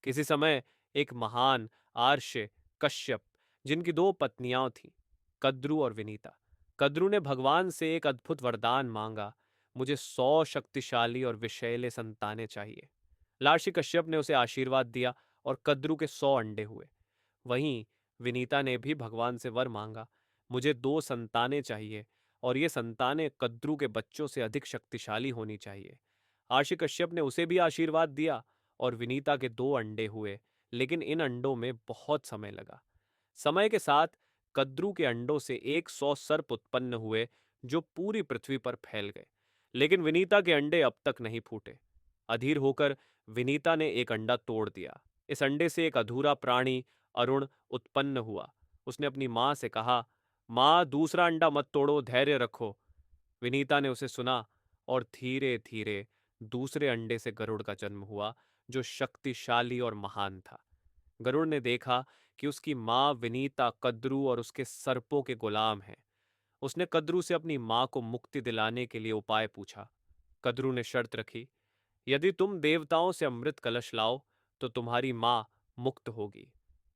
किसी समय एक महान आर्ष कश्यप, जिनकी दो पत्नियां थीं, कद्रु और विनीता। कद्रु ने भगवान से एक अद्भुत वरदान मांगा, मुझे 100 शक्तिशाली और विषैले संतानें चाहिए। लार्षि कश्यप ने उसे आशीर्वाद दिया और कद्रु के 100 अंडे हुए। वहीं विनीता ने भी भगवान से वर मांगा, मुझे 2 संतानें चाहिए और ये संतानें कद्रु के बच्चों से अधिक शक्तिशाली होनी चाहिए। आर्षि कश्यप ने उसे भी आशीर्वाद दिया और विनीता के 2 अंडे हुए, लेकिन इन अंडों में बहुत समय लगा। समय के साथ कद्रु के अंडों से 100 सर्प उत्पन्न हुए जो पूरी पृथ्वी पर फैल गए, लेकिन विनीता के अंडे अब तक नहीं फूटे। अधीर होकर विनीता ने एक अंडा तोड़ दिया। इस अंडे से एक अधूरा प्राणी अरुण उत्पन्न हुआ। उसने अपनी मां से कहा, मां, दूसरा अंडा मत तोड़ो, धैर्य रखो। विनीता ने उसे सुना और धीरे धीरे दूसरे अंडे से गरुड़ का जन्म हुआ, जो शक्तिशाली और महान था। गरुड़ ने देखा कि उसकी मां विनीता कद्रु और उसके सर्पों के गुलाम है। उसने कद्रु से अपनी मां को मुक्ति दिलाने के लिए उपाय पूछा। कद्रु ने शर्त रखी, यदि तुम देवताओं से अमृत कलश लाओ तो तुम्हारी मां मुक्त होगी।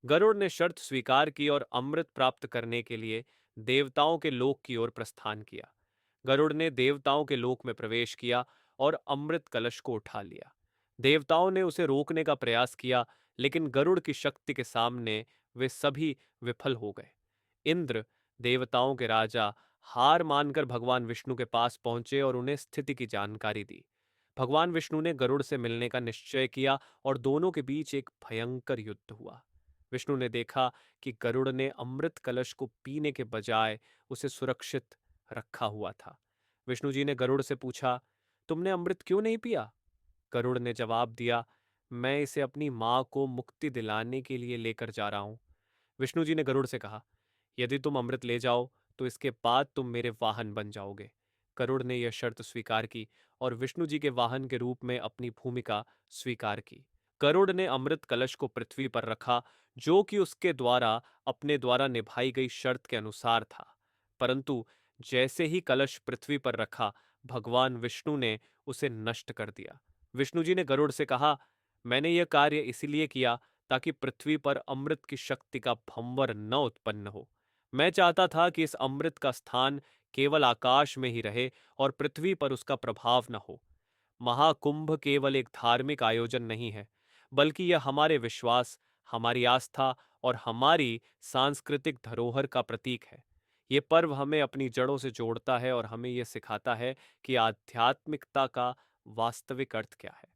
गरुड़ ने शर्त स्वीकार की और अमृत प्राप्त करने के लिए देवताओं के लोक की ओर प्रस्थान किया। गरुड़ ने देवताओं के लोक में प्रवेश किया और अमृत कलश को उठा लिया। देवताओं ने उसे रोकने का प्रयास किया, लेकिन गरुड़ की शक्ति के सामने वे सभी विफल हो गए। इंद्र, देवताओं के राजा, हार मानकर भगवान विष्णु के पास पहुंचे और उन्हें स्थिति की जानकारी दी। भगवान विष्णु ने गरुड़ से मिलने का निश्चय किया और दोनों के बीच एक भयंकर युद्ध हुआ। विष्णु ने देखा कि गरुड़ ने अमृत कलश को पीने के बजाय उसे सुरक्षित रखा हुआ था। विष्णु जी ने गरुड़ से पूछा, तुमने अमृत क्यों नहीं पिया? गरुड़ ने जवाब दिया, मैं इसे अपनी मां को मुक्ति दिलाने के लिए लेकर जा रहा हूं। विष्णु जी ने गरुड़ से कहा, यदि तुम अमृत ले जाओ तो इसके बाद तुम मेरे वाहन बन जाओगे। गरुड़ ने यह शर्त स्वीकार की और विष्णु जी के वाहन के रूप में अपनी भूमिका स्वीकार की। गरुड़ ने अमृत कलश को पृथ्वी पर रखा, जो कि उसके द्वारा अपने द्वारा निभाई गई शर्त के अनुसार था। परंतु जैसे ही कलश पृथ्वी पर रखा, भगवान विष्णु ने उसे नष्ट कर दिया। विष्णु जी ने गरुड़ से कहा, मैंने यह कार्य इसलिए किया ताकि पृथ्वी पर अमृत की शक्ति का भंवर न उत्पन्न हो। मैं चाहता था कि इस अमृत का स्थान केवल आकाश में ही रहे और पृथ्वी पर उसका प्रभाव न हो। महाकुंभ केवल एक धार्मिक आयोजन नहीं है, बल्कि यह हमारे विश्वास, हमारी आस्था और हमारी सांस्कृतिक धरोहर का प्रतीक है। ये पर्व हमें अपनी जड़ों से जोड़ता है और हमें यह सिखाता है कि आध्यात्मिकता का वास्तविक अर्थ क्या है।